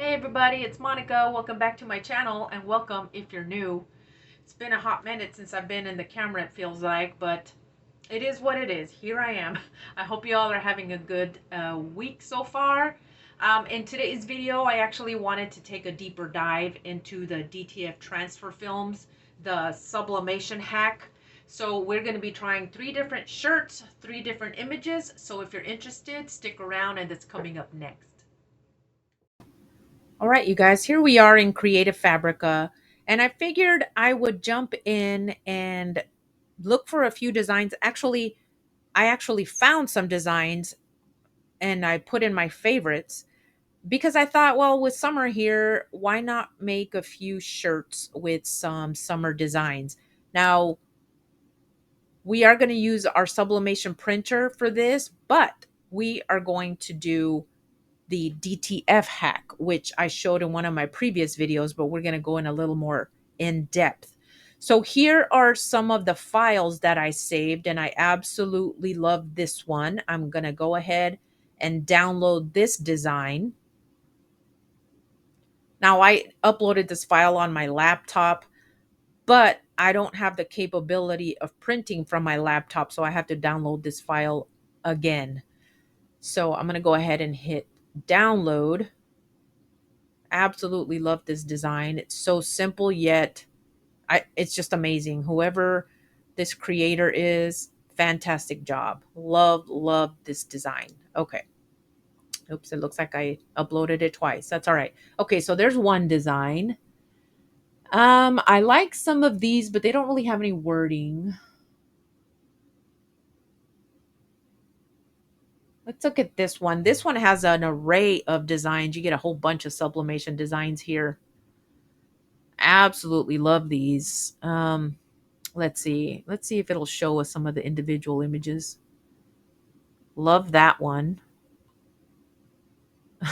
Hey everybody, it's Monica. Welcome back to my channel and welcome if you're new. It's been a hot minute since I've been in the camera, it feels like, but it is what it is. Here I am. I hope you all are having a good week so far. In today's video, I actually wanted to take a deeper dive into the DTF transfer films, the sublimation hack. So we're going to be trying 3 different shirts, 3 different images. So if you're interested, stick around and it's coming up next. All right, you guys, here we are in Creative Fabrica, and I figured I would jump in and look for a few designs. Actually, I actually found some designs and I put in my favorites because I thought, well, with summer here, why not make a few shirts with some summer designs? Now, we are going to use our sublimation printer for this, but we are going to do the DTF hack, which I showed in one of my previous videos, but we're going to go in a little more in depth. So here are some of the files that I saved, and I absolutely love this one. I'm going to go ahead and download this design. Now, I uploaded this file on my laptop, but I don't have the capability of printing from my laptop, so I have to download this file again. So I'm going to go ahead and hit download. Absolutely love this design. It's so simple, yet it's just amazing. Whoever this creator is, fantastic job. Love this design. Okay. Oops, it looks like I uploaded it twice. That's all right. Okay, so there's one design. I like some of these, but they don't really have any wording. Let's look at this one. This one has an array of designs. You get a whole bunch of sublimation designs here. Absolutely love these. Let's see. Let's see if it'll show us some of the individual images. Love that one.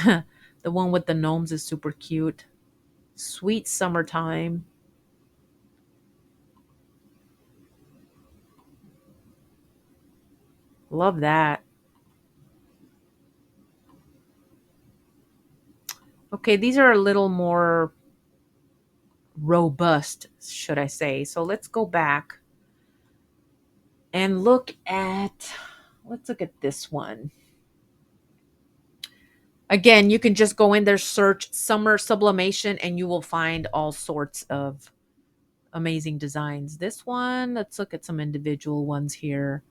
The one with the gnomes is super cute. Sweet summertime. Love that. Okay, these are a little more robust, should I say. So let's go back and let's look at this one. Again, you can just go in there, search summer sublimation, and you will find all sorts of amazing designs. This one, let's look at some individual ones here.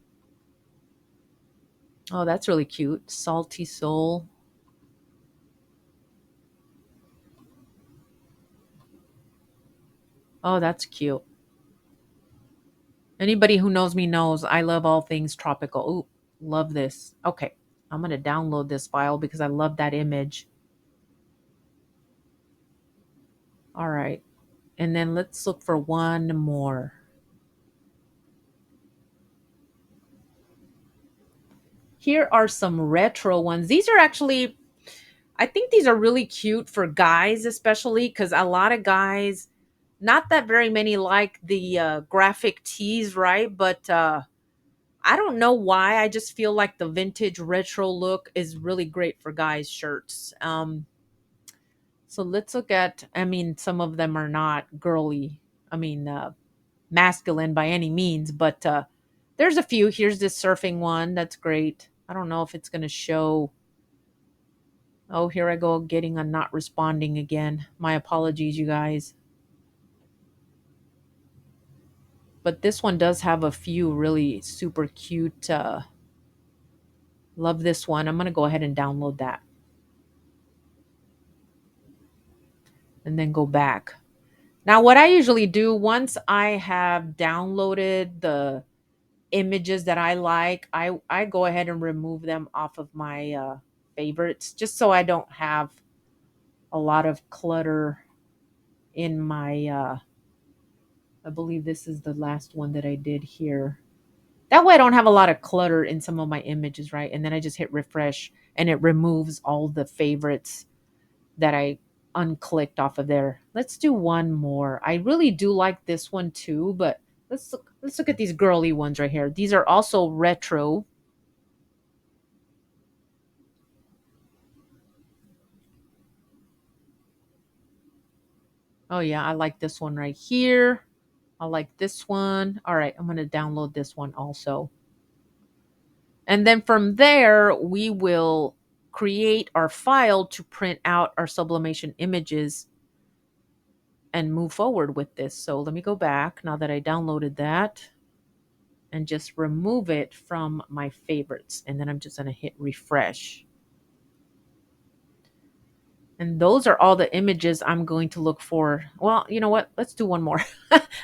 Oh, that's really cute. Salty Soul. Oh, that's cute. Anybody who knows me knows I love all things tropical. Ooh, love this. Okay, I'm going to download this file because I love that image. All right. And then let's look for one more. Here are some retro ones. These are actually, I think these are really cute for guys, especially because a lot of guys, not that very many like the graphic tees, right? But I don't know why. I just feel like the vintage retro look is really great for guys' shirts. So let's look at, I mean, some of them are not girly, I mean, masculine by any means, but there's a few. Here's this surfing one. That's great. I don't know if it's going to show. Oh, here I go getting a not responding again. My apologies, you guys. But this one does have a few really super cute. Love this one. I'm going to go ahead and download that. And then go back. Now, what I usually do once I have downloaded the images that I like, I go ahead and remove them off of my favorites just so I don't have a lot of clutter in my I believe this is the last one that I did here. That way I don't have a lot of clutter in some of my images, right? And then I just hit refresh and it removes all the favorites that I unclicked off of there. Let's do one more. I really do like this one too, but let's look at these girly ones right here. These are also retro. Oh yeah, I like this one right here. I like this one. All right, I'm going to download this one also. And then from there, we will create our file to print out our sublimation images and move forward with this. So let me go back now that I downloaded that and just remove it from my favorites. And then I'm just going to hit refresh. And those are all the images I'm going to look for. Well, you know what? Let's do one more.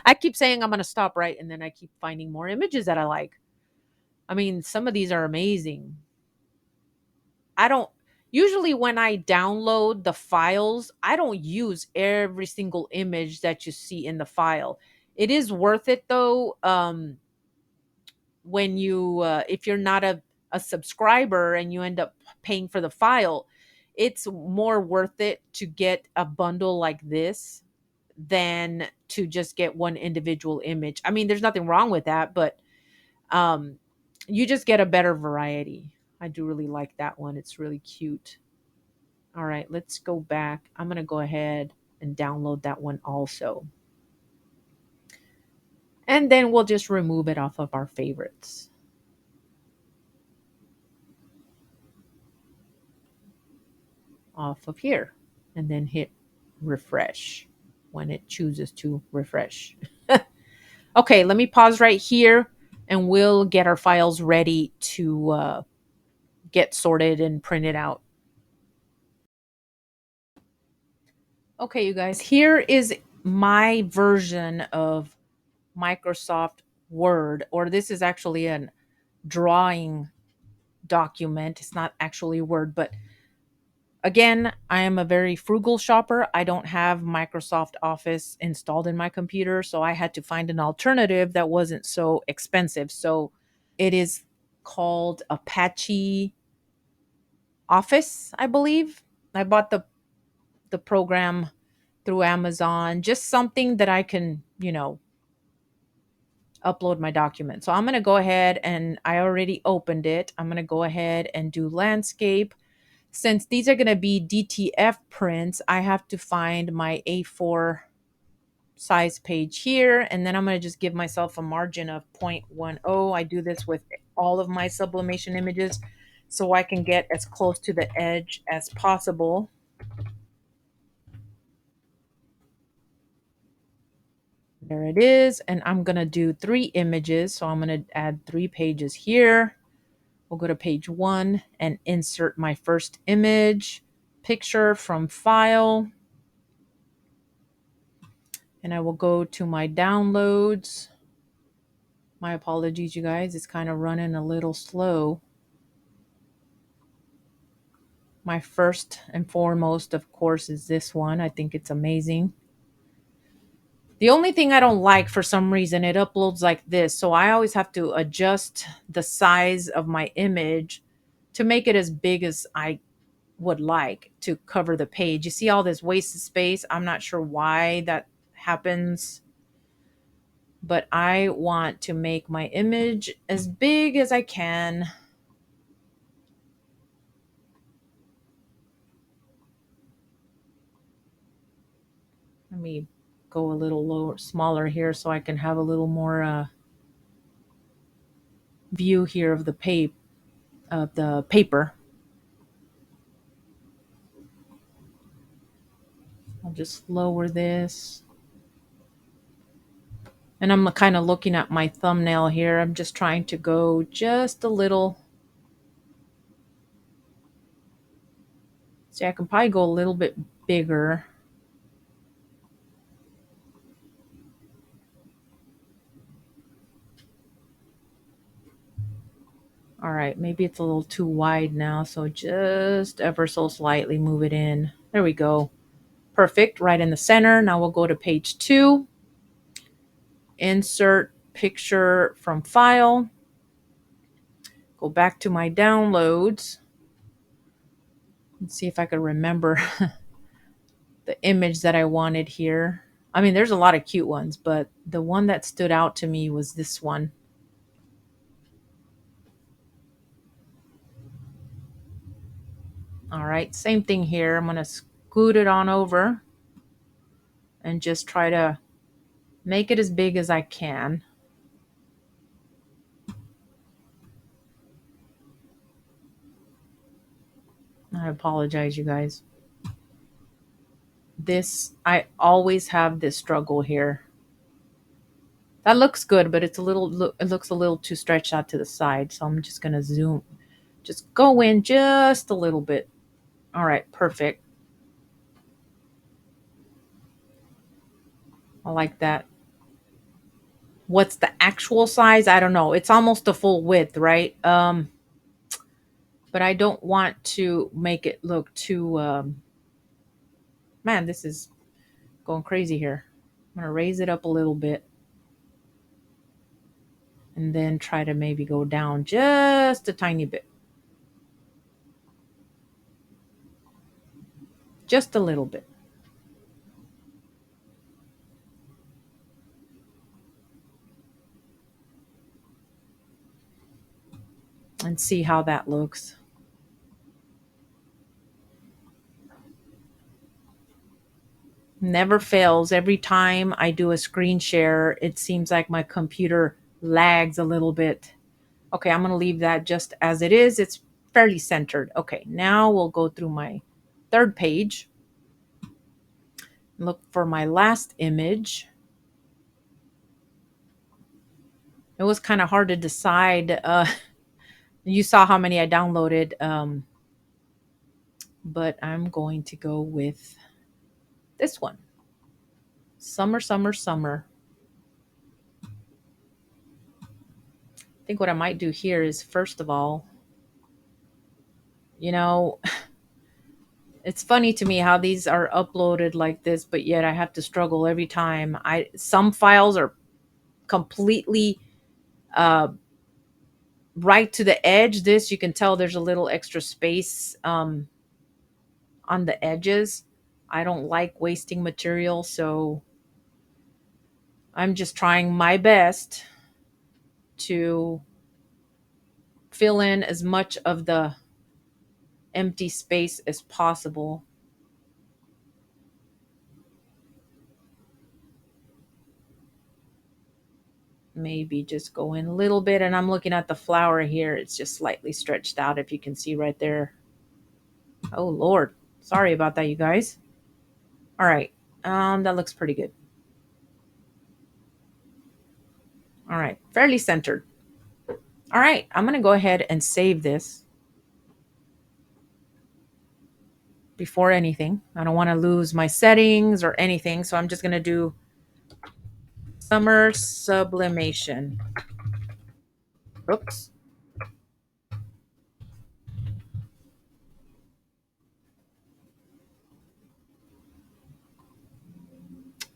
I keep saying I'm going to stop, right? And then I keep finding more images that I like. I mean, some of these are amazing. I don't usually when I download the files, I don't use every single image that you see in the file. It is worth it though. When you if you're not a subscriber and you end up paying for the file, it's more worth it to get a bundle like this than to just get one individual image. I mean, there's nothing wrong with that, but um you just get a better variety. I do really like that one. It's really cute. All right, let's go back. I'm going to go ahead and download that one also. And then we'll just remove it off of our favorites. Off of here. And then hit refresh when it chooses to refresh. Okay, let me pause right here and we'll get our files ready to get sorted and printed out. Okay, you guys, here is my version of Microsoft Word, or this is actually an drawing document. It's not actually Word, but again, I am a very frugal shopper. I don't have Microsoft Office installed in my computer, so I had to find an alternative that wasn't so expensive. So it is called Apache Office, I believe. I bought the program through Amazon, just something that I can, upload my document. So I'm going to go ahead and I already opened it. I'm going to go ahead and do landscape. Since these are going to be DTF prints, I have to find my A4 size page here. And then I'm going to just give myself a margin of 0.10. I do this with all of my sublimation images so I can get as close to the edge as possible. There it is. And I'm going to do 3 images. So I'm going to add 3 pages here. We'll go to page 1 and insert my first image, picture from file. And I will go to my downloads. My apologies, you guys. It's kind of running a little slow. My first and foremost, of course, is this one. I think it's amazing. The only thing I don't like, for some reason, it uploads like this. So I always have to adjust the size of my image to make it as big as I would like to cover the page. You see all this wasted space. I'm not sure why that happens, but I want to make my image as big as I can. Let me go a little lower, smaller here so I can have a little more view here of the paper. I'll just lower this. And I'm kind of looking at my thumbnail here. I'm just trying to go just a little. See, I can probably go a little bit bigger. All right, maybe it's a little too wide now, so just ever so slightly move it in. There we go. Perfect, right in the center. Now we'll go to page 2. Insert picture from file. Go back to my downloads. Let's see if I could remember the image that I wanted here. I mean, there's a lot of cute ones, but the one that stood out to me was this one. All right, same thing here. I'm going to scoot it on over and just try to make it as big as I can. I apologize, you guys. I always have this struggle here. That looks good, but it looks a little too stretched out to the side. So I'm just going to just go in just a little bit. All right, perfect. I like that. What's the actual size? I don't know. It's almost the full width, right? But I don't want to make it look too, man, this is going crazy here. I'm going to raise it up a little bit and then try to maybe go down just a tiny bit. Just a little bit. And see how that looks. Never fails. Every time I do a screen share, it seems like my computer lags a little bit. Okay, I'm going to leave that just as it is. It's fairly centered. Okay, now we'll go through my third page. Look for my last image. It was kind of hard to decide. You saw how many I downloaded, but I'm going to go with this one. Summer, summer, summer. I think what I might do here is, first of all, you know, it's funny to me how these are uploaded like this, but yet I have to struggle every time. Some files are completely uh, right to the edge. This, you can tell there's a little extra space on the edges. I don't like wasting material, so I'm just trying my best to fill in as much of the empty space as possible. Maybe just go in a little bit, and I'm looking at the flower here. It's just slightly stretched out, if you can see right there. Oh Lord, sorry about that, you guys. All right, that looks pretty good. All right, fairly centered. All right, I'm gonna go ahead and save this before anything. I don't want to lose my settings or anything, so I'm just gonna do summer sublimation. Oops.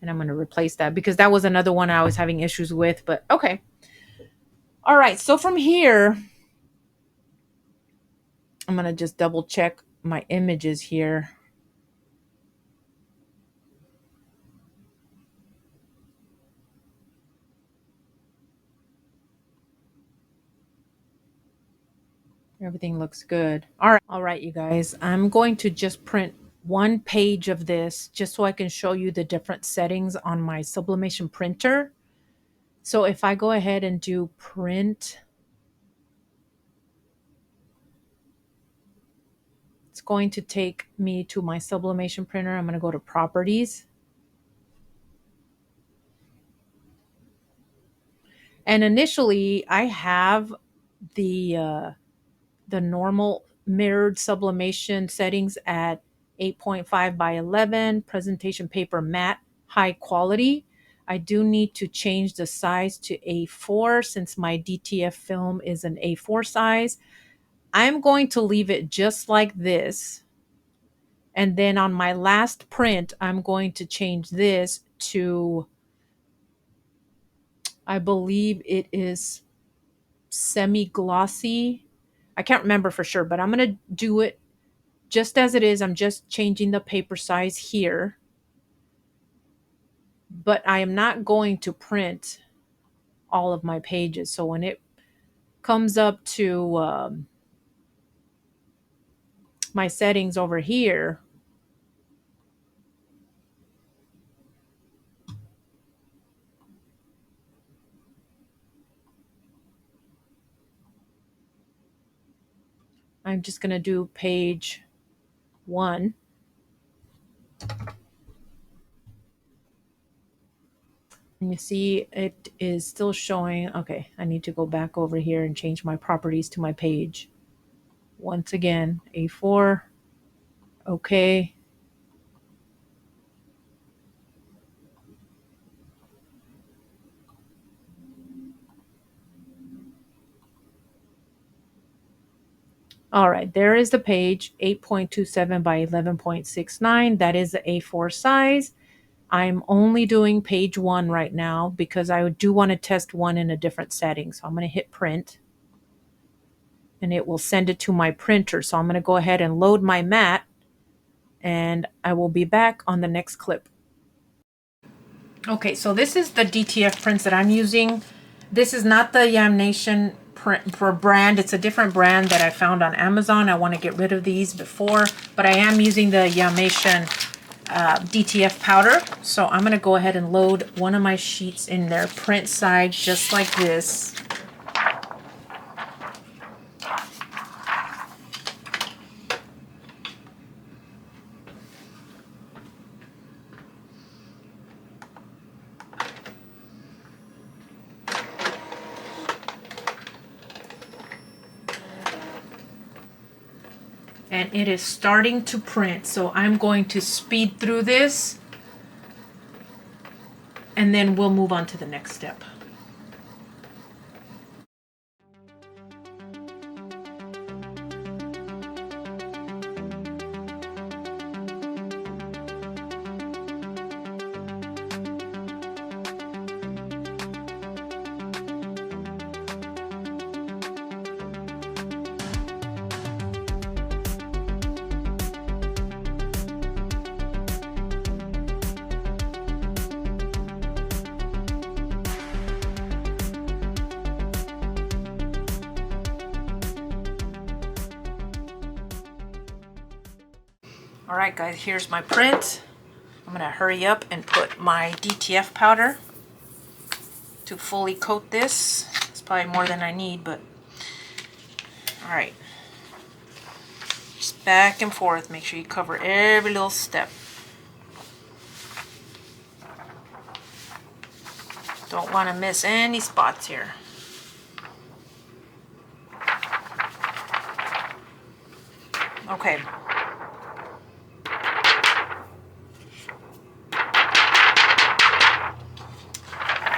And I'm going to replace that because that was another one I was having issues with, but okay. All right, so from here, I'm going to just double check my images here. Everything looks good. All right, you guys, I'm going to just print one page of this just so I can show you the different settings on my sublimation printer. So if I go ahead and do print, it's going to take me to my sublimation printer. I'm going to go to properties. And initially I have the normal mirrored sublimation settings at 8.5 by 11, presentation paper matte, high quality. I do need to change the size to A4 since my DTF film is an A4 size. I'm going to leave it just like this. And then on my last print, I'm going to change this to, I believe it is semi-glossy. I can't remember for sure, but I'm going to do it just as it is. I'm just changing the paper size here, but I am not going to print all of my pages. So when it comes up to my settings over here, I'm just going to do page 1. And you see it is still showing. Okay, I need to go back over here and change my properties to my page. Once again, A4. Okay. All right, there is the page, 8.27 by 11.69. That is the A4 size. I'm only doing page 1 right now because I do want to test one in a different setting. So I'm going to hit print and it will send it to my printer. So I'm going to go ahead and load my mat and I will be back on the next clip. Okay, so this is the DTF prints that I'm using. This is not the Yam Nation print for brand. It's a different brand that I found on Amazon. I want to get rid of these before, but I am using the Yam Nation DTF powder. So I'm going to go ahead and load one of my sheets in their print side just like this. And it is starting to print, so I'm going to speed through this and then we'll move on to the next step. All right, guys, here's my print. I'm gonna hurry up and put my DTF powder to fully coat this. It's probably more than I need, but all right. Just back and forth, make sure you cover every little step. Don't want to miss any spots here. Okay.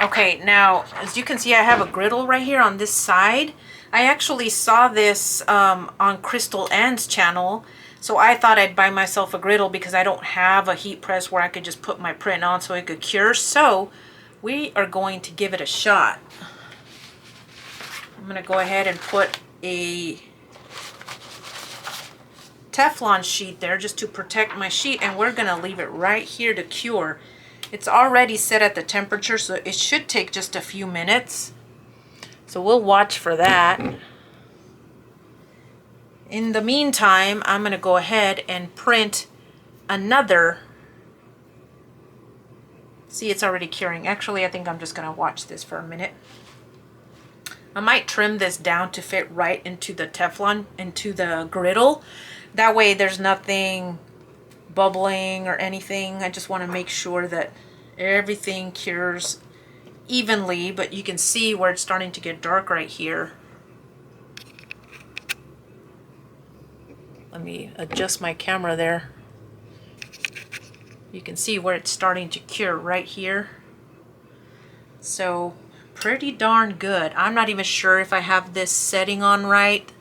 Okay, now, as you can see, I have a griddle right here on this side. I actually saw this on Crystal Ann's channel, so I thought I'd buy myself a griddle because I don't have a heat press where I could just put my print on so it could cure. So we are going to give it a shot. I'm going to go ahead and put a Teflon sheet there just to protect my sheet, and we're going to leave it right here to cure. It's already set at the temperature, so it should take just a few minutes. So we'll watch for that. In the meantime, I'm going to go ahead and print another. See, it's already curing. Actually, I think I'm just going to watch this for a minute. I might trim this down to fit right into the Teflon, into the griddle. That way there's nothing bubbling or anything. I just want to make sure that everything cures evenly, but you can see where it's starting to get dark right here. Let me adjust my camera there. You can see where it's starting to cure right here. So pretty darn good. I'm not even sure if I have this setting on right.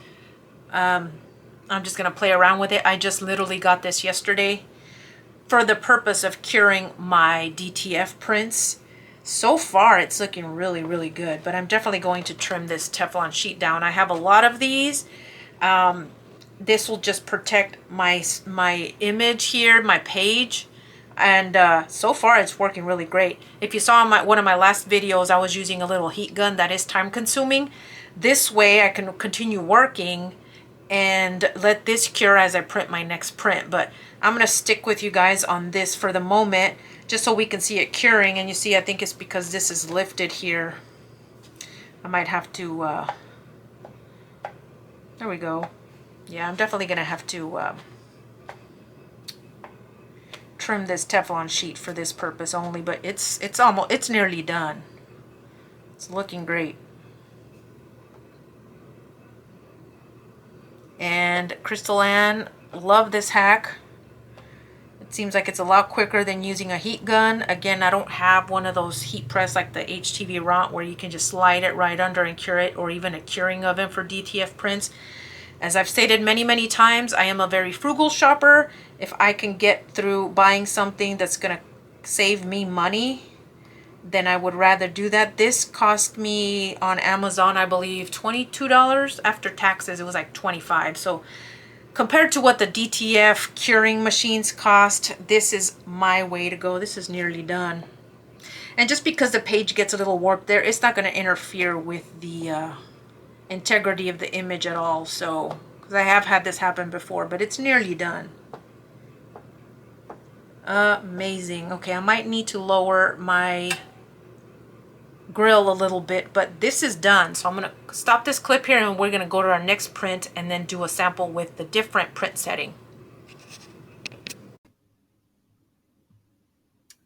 I'm just gonna play around with it. I just literally got this yesterday for the purpose of curing my DTF prints. So far it's looking really, really good, but I'm definitely going to trim this Teflon sheet down. I have a lot of these. This will just protect my image here, my page, and so far it's working really great. If you saw one of my last videos, I was using a little heat gun. That is time consuming. This way I can continue working and let this cure as I print my next print. But I'm going to stick with you guys on this for the moment, just so we can see it curing. And you see, I think it's because this is lifted here. I might have to, there we go. Yeah, I'm definitely gonna have to trim this Teflon sheet for this purpose only, but it's nearly done. It's looking great. And Crystal Ann, love this hack. It seems like it's a lot quicker than using a heat gun. Again, I don't have one of those heat press like the HTV Ront where you can just slide it right under and cure it, or even a curing oven for DTF prints. As I've stated many, many times, I am a very frugal shopper. If I can get through buying something that's going to save me money, then I would rather do that. This cost me on Amazon, I believe, $22. After taxes, it was like $25. So compared to what the DTF curing machines cost, this is my way to go. This is nearly done. And just because the page gets a little warped there, it's not going to interfere with the integrity of the image at all. So, because I have had this happen before, but it's nearly done. Amazing. Okay, I might need to lower my grill a little bit, but this is done. So I'm going to stop this clip here and we're going to go to our next print and then do a sample with the different print setting.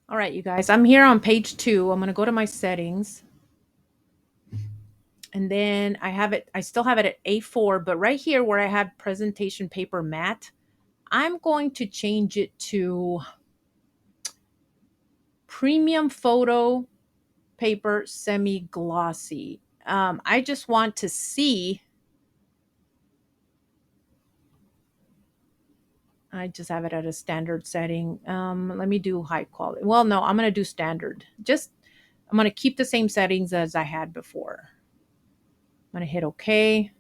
All right, you guys, I'm here on page 2. I'm going to go to my settings. And then I still have it at A4, but right here where I had presentation paper matte, I'm going to change it to premium photo paper semi-glossy. I just want to see. I just have it at a standard setting. Let me do high quality. Well, no, I'm going to do standard. I'm going to keep the same settings as I had before. I'm going to hit OK.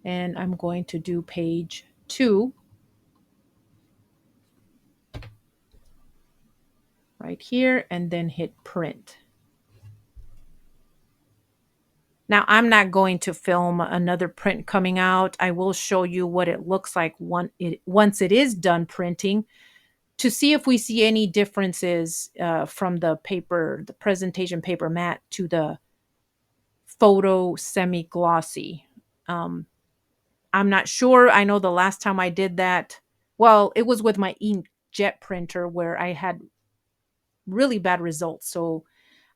And I'm going to do page 2 right here and then hit print. Now, I'm not going to film another print coming out. I will show you what it looks like once it is done printing to see if we see any differences from the presentation paper matte to the photo semi-glossy. I'm not sure. I know the last time I did that, well, it was with my inkjet printer where I had really bad results. So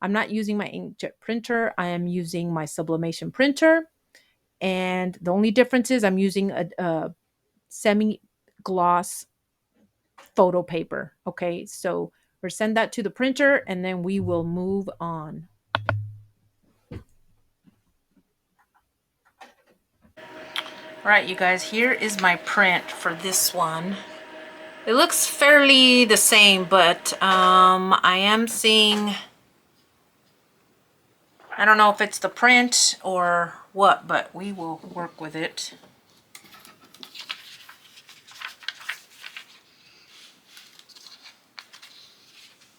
I'm not using my inkjet printer. I am using my sublimation printer. And the only difference is I'm using a semi-gloss photo paper. Okay, so we'll send that to the printer and then we will move on. All right, you guys, here is my print for this one. It looks fairly the same, but I am seeing, I don't know if it's the print or what, but we will work with it.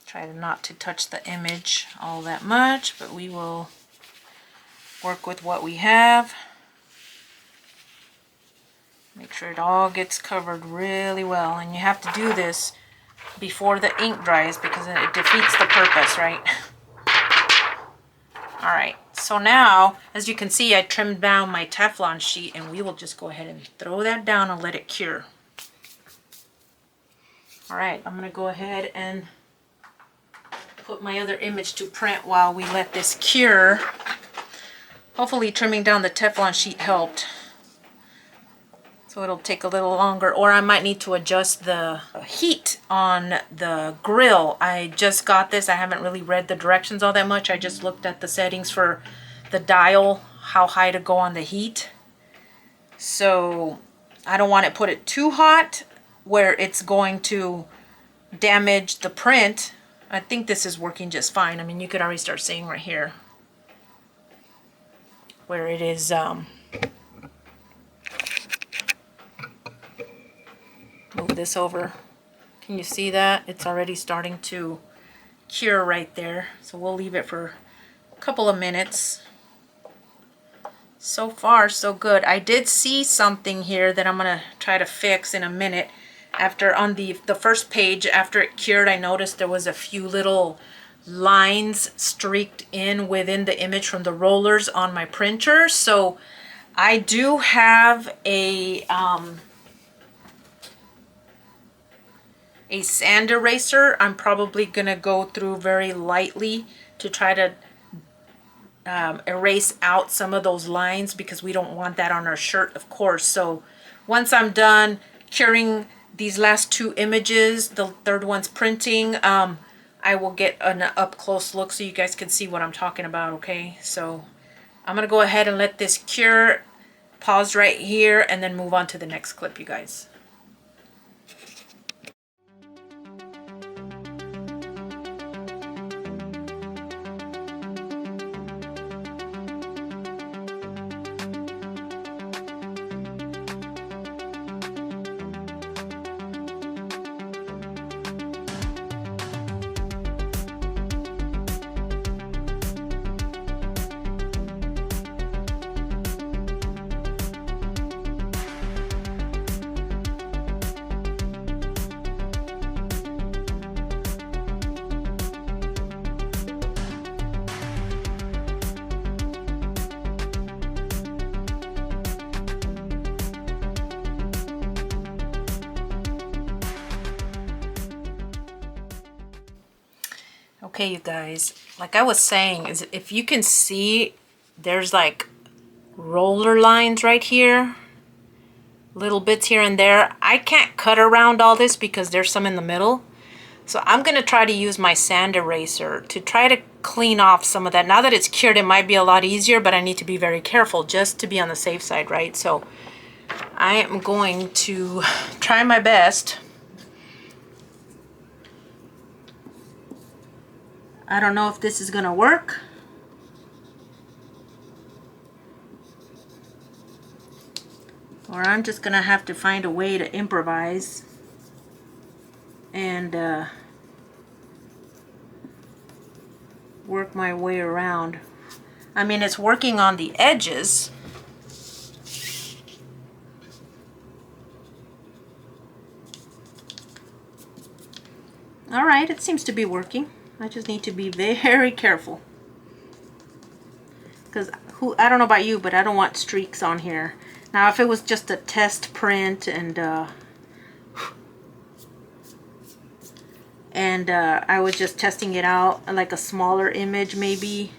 Try not to touch the image all that much, but we will work with what we have. Make sure it all gets covered really well, and you have to do this before the ink dries because it defeats the purpose, right? All right, so now, as you can see, I trimmed down my Teflon sheet, and we will just go ahead and throw that down and let it cure. All right, I'm gonna go ahead and put my other image to print while we let this cure. Hopefully trimming down the Teflon sheet helped. So it'll take a little longer, or I might need to adjust the heat on the grill. I just got this. I haven't really read the directions all that much. I just looked at the settings for the dial, how high to go on the heat. So I don't want to put it too hot where it's going to damage the print. I think this is working just fine. I mean, you could already start seeing right here where it is move this over. Can you see that? It's already starting to cure right there. So we'll leave it for a couple of minutes. So far, so good. I did see something here that I'm going to try to fix in a minute. After on the first page, after it cured, I noticed there was a few little lines streaked in within the image from the rollers on my printer. So I do have a sand eraser. I'm probably gonna go through very lightly to try to erase out some of those lines, because we don't want that on our shirt, of course. So once I'm done curing these last two images, the third one's printing, I will get an up close look so you guys can see what I'm talking about. Okay, so I'm gonna go ahead and let this cure, pause right here, and then move on to the next clip, you guys. Okay, you guys, like I was saying, is if you can see, there's like roller lines right here, little bits here and there. I can't cut around all this because there's some in the middle. So I'm going to try to use my sand eraser to try to clean off some of that. Now that it's cured, it might be a lot easier, but I need to be very careful just to be on the safe side, right? So I am going to try my best. I don't know if this is gonna work. Or I'm just gonna have to find a way to improvise and work my way around. I mean, it's working on the edges. All right, it seems to be working. I just need to be very careful, because I don't know about you, but I don't want streaks on here. Now, if it was just a test print and I was just testing it out, like a smaller image maybe.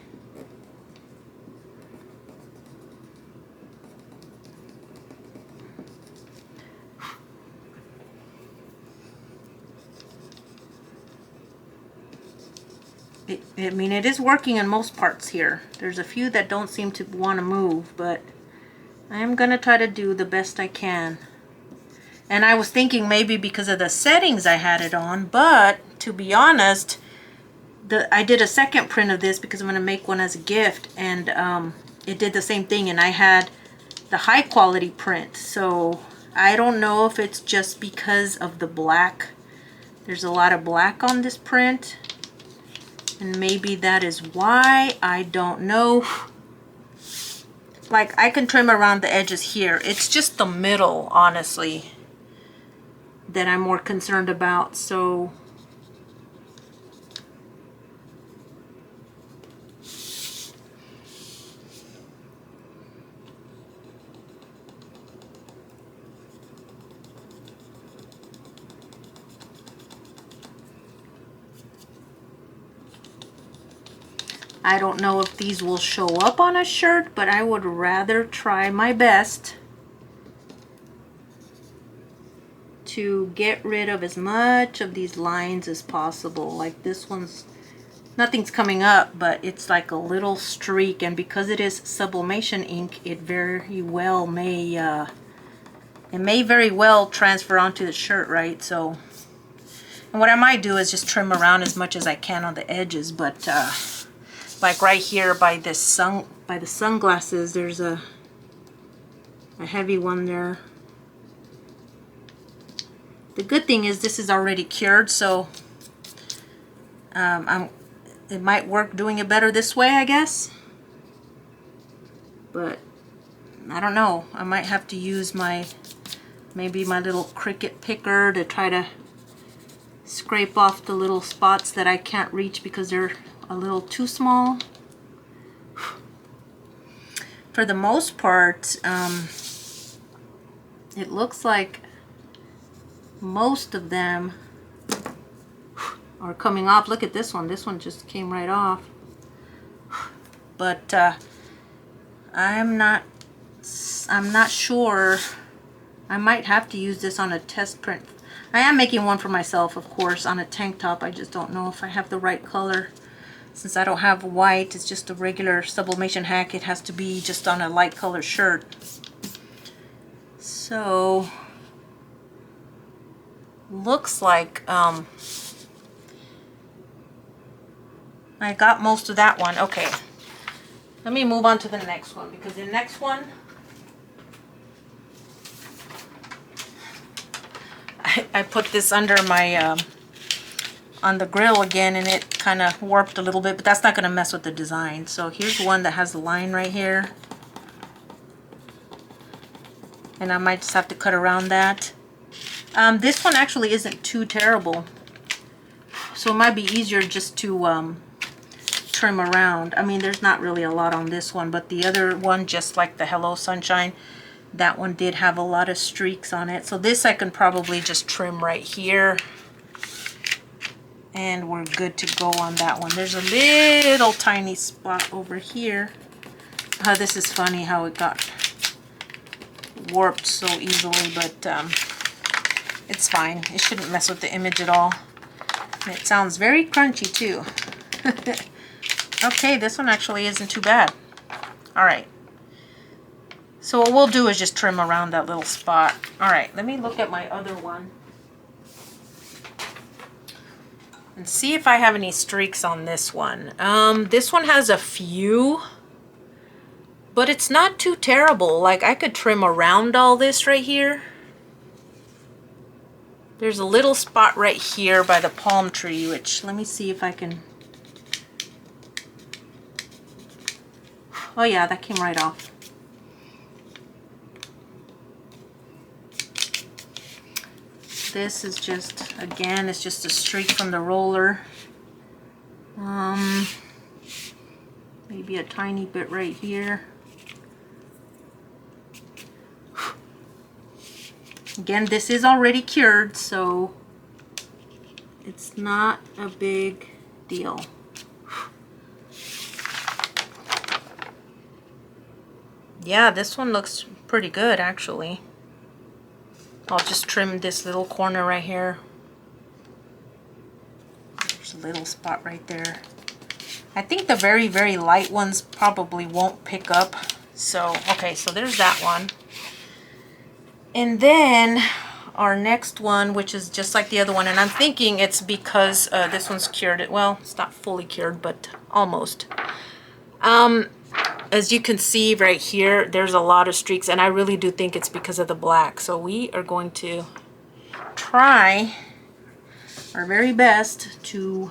I mean, it is working in most parts here. There's a few that don't seem to want to move, but I'm gonna try to do the best I can. And I was thinking maybe because of the settings I had it on, but to be honest, I did a second print of this because I'm gonna make one as a gift, and it did the same thing, and I had the high quality print. So I don't know if it's just because of the black. There's a lot of black on this print, and maybe that is why. I don't know. Like, I can trim around the edges here. It's just the middle, honestly, that I'm more concerned about. So I don't know if these will show up on a shirt, but I would rather try my best to get rid of as much of these lines as possible. Like this one's, nothing's coming up, but it's like a little streak, and because it is sublimation ink, it very well may, it may very well transfer onto the shirt, right? So, and what I might do is just trim around as much as I can on the edges, but like right here by the sunglasses, there's a heavy one there. The good thing is this is already cured, so it might work doing it better this way, I guess. But I don't know. I might have to use my maybe my little Cricut picker to try to scrape off the little spots that I can't reach because they're a little too small. For the most part, it looks like most of them are coming off. Look at this one. This one just came right off. But I'm not sure. I might have to use this on a test print. I am making one for myself, of course, on a tank top. I just don't know if I have the right color. Since I don't have white, it's just a regular sublimation hack. It has to be just on a light color shirt. So, looks like I got most of that one. Okay, let me move on to the next one, because the next one, I put this under my on the grill again, and it kind of warped a little bit, but that's not going to mess with the design. So here's one that has the line right here, and I might just have to cut around that. This one actually isn't too terrible, so it might be easier just to trim around. I mean, there's not really a lot on this one, but the other one, just like the Hello Sunshine, that one did have a lot of streaks on it. So this I can probably just trim right here, and we're good to go on that one. There's a little tiny spot over here. This is funny how it got warped so easily, but it's fine. It shouldn't mess with the image at all. And it sounds very crunchy too. Okay, this one actually isn't too bad. Alright. So what we'll do is just trim around that little spot. Alright, let me look at my other one and see if I have any streaks on this one. This one has a few, but it's not too terrible. Like, I could trim around all this right here. There's a little spot right here by the palm tree, which, let me see if I can... Oh yeah, that came right off. This is just, again, it's just a streak from the roller. Maybe a tiny bit right here. Again, this is already cured, so it's not a big deal. Yeah, this one looks pretty good, actually. I'll just trim this little corner right here. There's a little spot right there. I think the very, very light ones probably won't pick up. So, okay, so there's that one. And then our next one, which is just like the other one, and I'm thinking it's because this one's cured. Well, it's not fully cured, but almost. As you can see right here, there's a lot of streaks, and I really do think it's because of the black. So we are going to try our very best to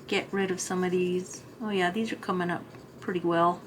get rid of some of these. Oh yeah, these are coming up pretty well.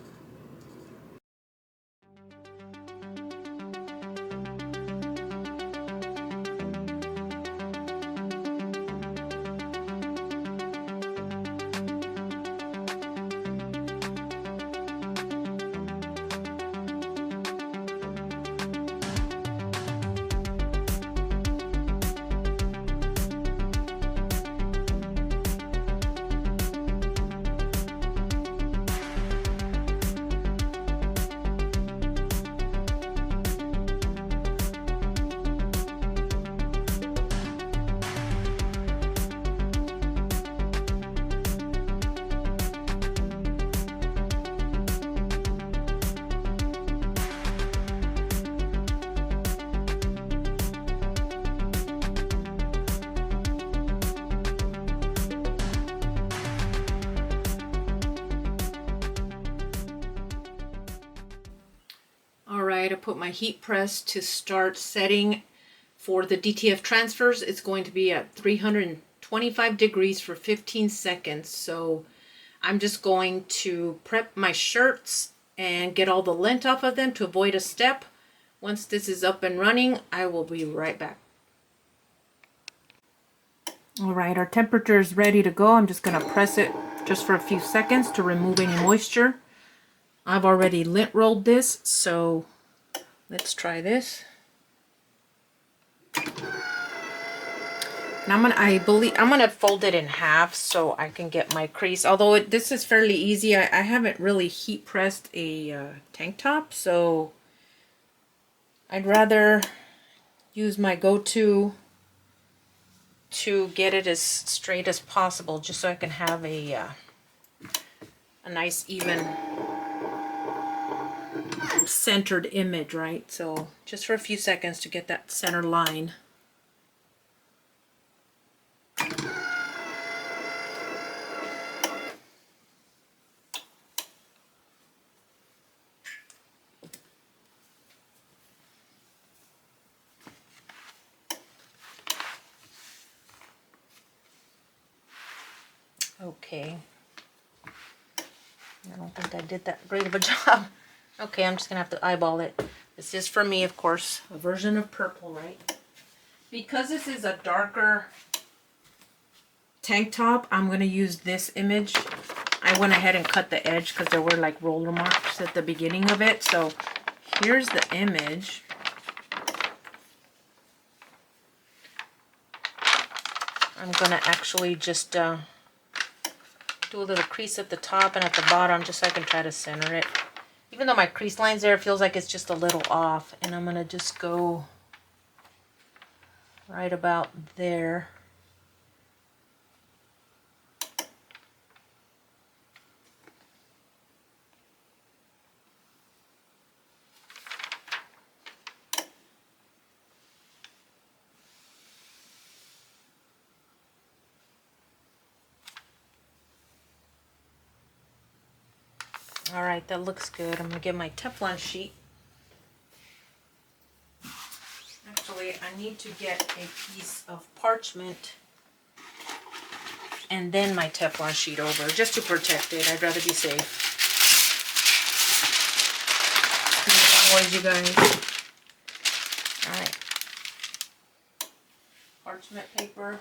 I put my heat press to start setting for the DTF transfers. It's going to be at 325 degrees for 15 seconds. So I'm just going to prep my shirts and get all the lint off of them to avoid a step Once this is up and running, I will be right back. All right, our temperature is ready to go. I'm just going to press it just for a few seconds to remove any moisture. I've already lint rolled this, so let's try this. And I'm gonna fold it in half so I can get my crease. Although this is fairly easy, I haven't really heat pressed a tank top, so I'd rather use my go-to to get it as straight as possible, just so I can have a nice even centered image, right? So just for a few seconds to get that center line. Okay. I don't think I did that great of a job. Okay, I'm just gonna have to eyeball it. This is for me, of course, a version of purple, right? Because this is a darker tank top, I'm gonna use this image. I went ahead and cut the edge because there were like roller marks at the beginning of it. So here's the image. I'm gonna actually just do a little crease at the top and at the bottom just so I can try to center it. Even though my crease line's there, it feels like it's just a little off. And I'm gonna just go right about there. All right, that looks good. I'm gonna get my Teflon sheet. Actually, I need to get a piece of parchment and then my Teflon sheet over, just to protect it. I'd rather be safe. Noise, you guys. All right. Parchment paper.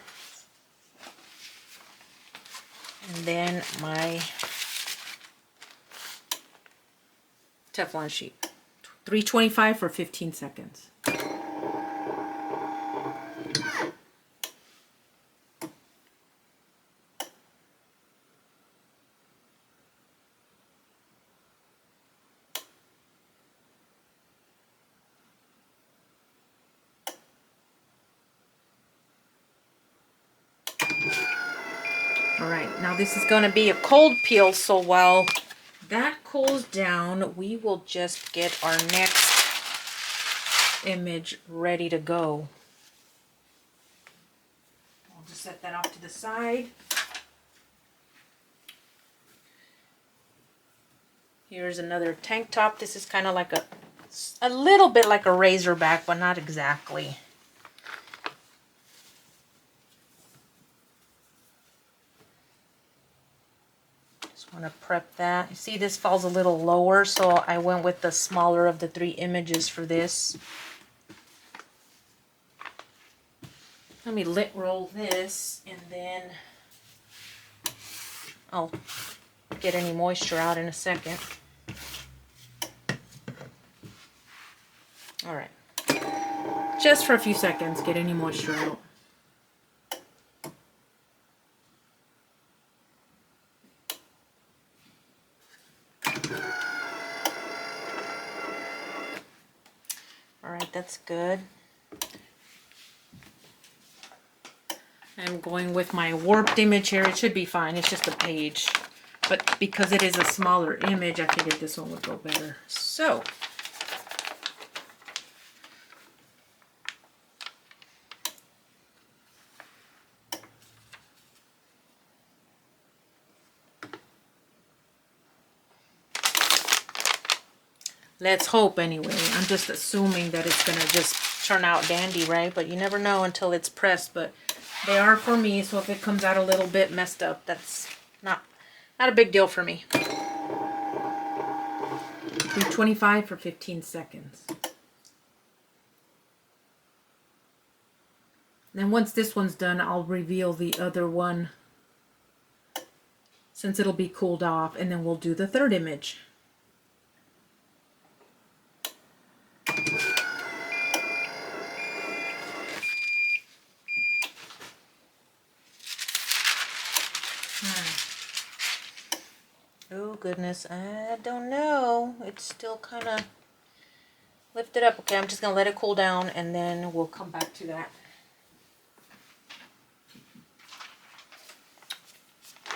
And then my Teflon sheet. 325 for 15 seconds. All right, now this is going to be a cold peel, so while that cools down, we will just get our next image ready to go. I'll just set that off to the side. Here's another tank top. This is kind of like a little bit like a razorback, but not exactly. Want to prep that. You see, this falls a little lower, so I went with the smaller of the three images for this. Let me lint roll this, and then I'll get any moisture out in a second. All right, just for a few seconds, get any moisture out. That's good. I'm going with my warped image here. It should be fine. It's just a page. But because it is a smaller image, I figured this one would go better. So, let's hope anyway. I'm just assuming that it's going to just turn out dandy, right? But you never know until it's pressed. But they are for me, so if it comes out a little bit messed up, that's not a big deal for me. 325 for 15 seconds. Then once this one's done, I'll reveal the other one since it'll be cooled off, and then we'll do the third image. Oh goodness, I don't know. It's still kind of lifted up. Okay, I'm just going to let it cool down and then we'll come back to that.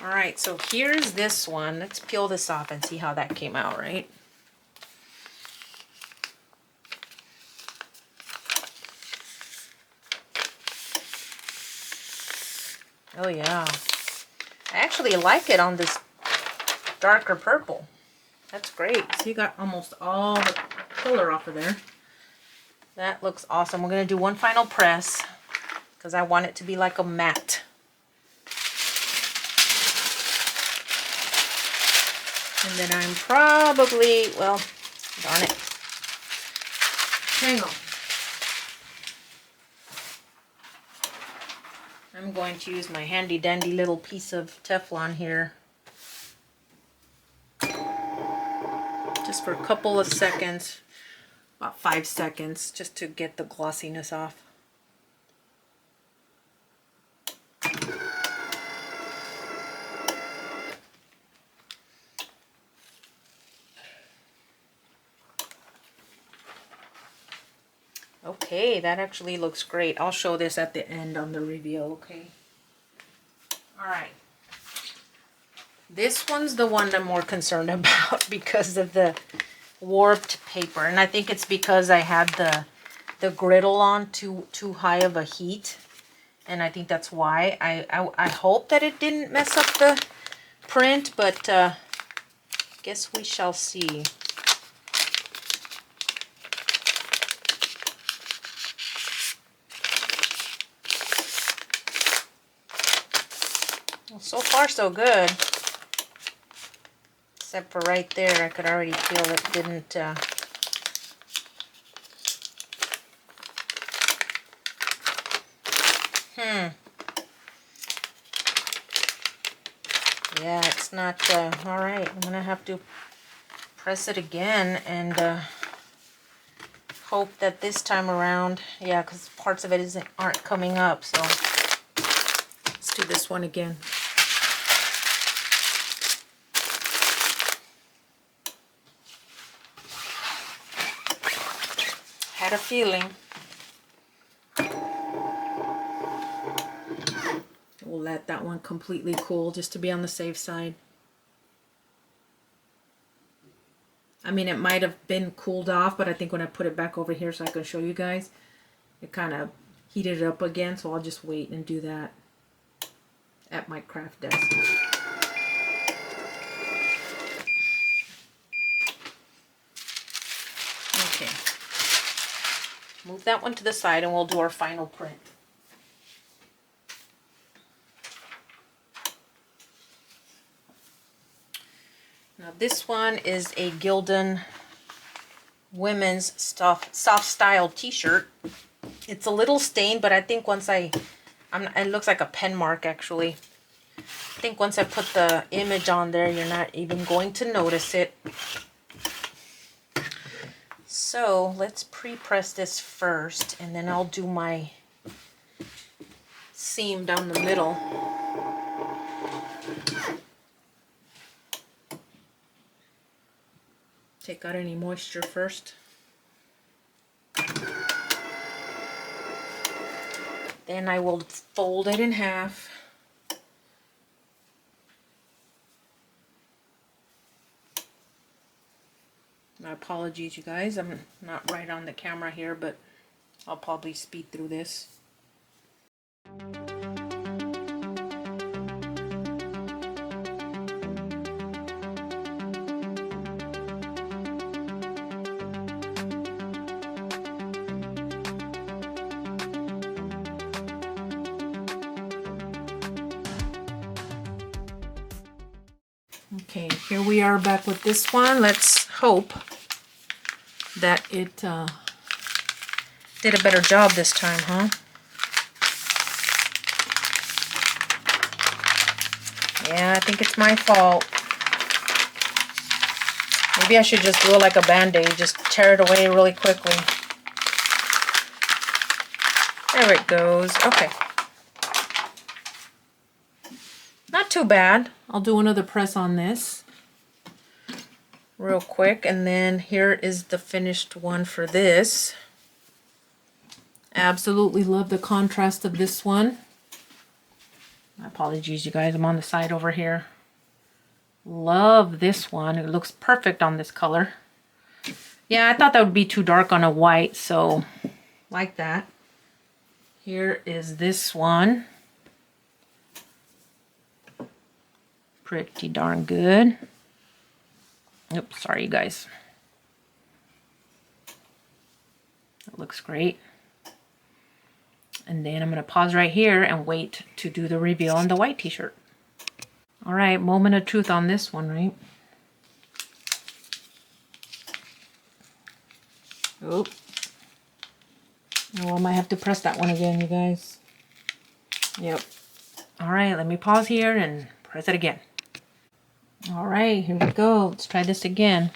Alright, so here's this one. Let's peel this off and see how that came out, right? Oh yeah. I actually like it on this darker purple. That's great. So you got almost all the color off of there. That looks awesome. We're going to do one final press because I want it to be like a matte. And then I'm probably, well, darn it. Hang on. I'm going to use my handy dandy little piece of Teflon here. Just for a couple of seconds, about 5 seconds, just to get the glossiness off. Okay, that actually looks great. I'll show this at the end on the reveal, okay? Alright. This one's the one I'm more concerned about because of the warped paper. And I think it's because I had the griddle on too high of a heat. And I think that's why. I hope that it didn't mess up the print, but guess we shall see. Well, so far so good. Except for right there, I could already feel it didn't yeah, it's not alright. I'm gonna have to press it again and hope that this time around, yeah, because parts of it aren't coming up. So let's do this one again. Had a feeling. We'll let that one completely cool just to be on the safe side. I mean, it might have been cooled off, but I think when I put it back over here so I can show you guys, it kind of heated it up again, so I'll just wait and do that at my craft desk. Okay. Move that one to the side and we'll do our final print. Now this one is a Gildan women's soft style t-shirt. It's a little stained, but I think once it looks like a pen mark actually. I think once I put the image on there, you're not even going to notice it. So let's pre-press this first, and then I'll do my seam down the middle. Take out any moisture first. Then I will fold it in half. My apologies, you guys. I'm not right on the camera here, but I'll probably speed through this. Okay, here we are back with this one. Let's hope that it Did a better job this time, huh? Yeah, I think it's my fault. Maybe I should just do it like a band-aid. Just tear it away really quickly. There it goes. Okay. Not too bad. I'll do another press on this real quick. And then here is the finished one for this. Absolutely love the contrast of this one. My apologies, you guys. I'm on the side over here. Love this one. It looks perfect on this color. Yeah, I thought that would be too dark on a white, so like that. Here is this one. Pretty darn good. Oops, sorry, you guys. It looks great. And then I'm going to pause right here and wait to do the reveal on the white t-shirt. All right, moment of truth on this one, right? Oh, I might have to press that one again, you guys. Yep. All right, let me pause here and press it again. All right, here we go. Let's try this again.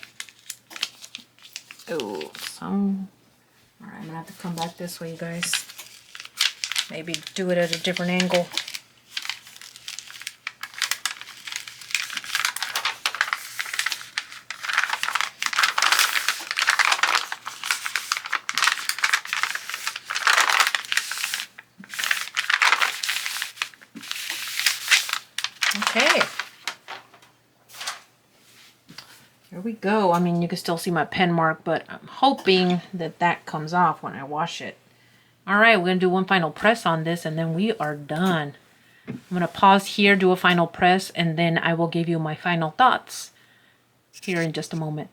Oh, all right, I'm gonna have to come back this way, you guys. Maybe do it at a different angle. Okay. Here we go. I mean, you can still see my pen mark, but I'm hoping that that comes off when I wash it. All right, we're going to do one final press on this, and then we are done. I'm going to pause here, do a final press, and then I will give you my final thoughts here in just a moment.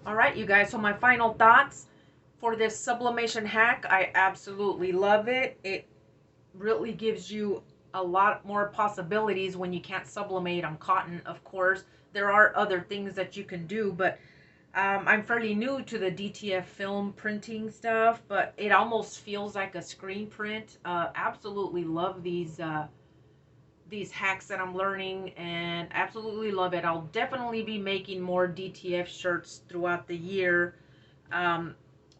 All right, you guys, so my final thoughts for this sublimation hack. I absolutely love it. It really gives you a lot more possibilities when you can't sublimate on cotton, of course. There are other things that you can do, but I'm fairly new to the DTF film printing stuff, but it almost feels like a screen print. Absolutely love these hacks that I'm learning, and absolutely love it. I'll definitely be making more DTF shirts throughout the year. Of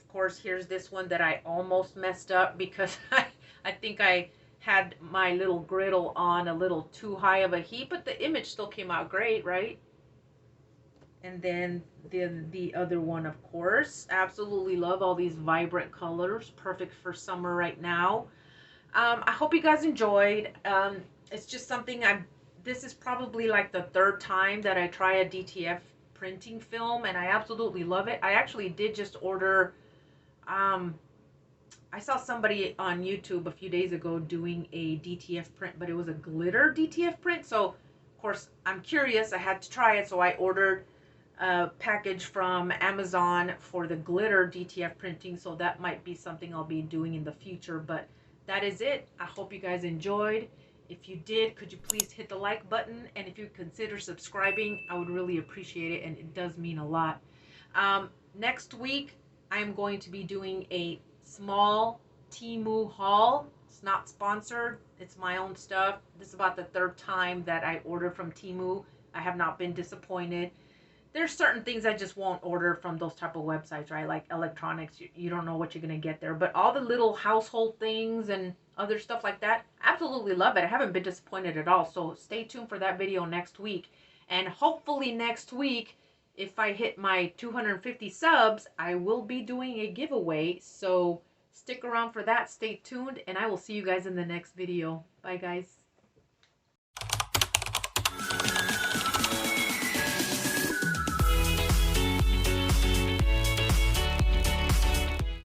course, here's this one that I almost messed up because I think I had my little griddle on a little too high of a heat, but the image still came out great, right? And then the other one, of course. Absolutely love all these vibrant colors. Perfect for summer right now. I hope you guys enjoyed. It's just something this is probably like the third time that I try a DTF printing film, and I absolutely love it. I actually did just order, I saw somebody on YouTube a few days ago doing a DTF print, but it was a glitter DTF print. So, of course, I'm curious. I had to try it, so I ordered a package from Amazon for the glitter DTF printing. So that might be something I'll be doing in the future. But that is it. I hope you guys enjoyed. If you did, could you please hit the like button? And if you consider subscribing, I would really appreciate it. And it does mean a lot. Next week, I'm going to be doing a small Temu haul. It's not sponsored. It's my own stuff. This is about the third time that I ordered from Temu. I have not been disappointed. There's certain things I just won't order from those type of websites, right? Like electronics, you don't know what you're going to get there. But all the little household things and other stuff like that, absolutely love it. I haven't been disappointed at all. So stay tuned for that video next week. And hopefully next week, if I hit my 250 subs, I will be doing a giveaway. So stick around for that. Stay tuned, and I will see you guys in the next video. Bye, guys.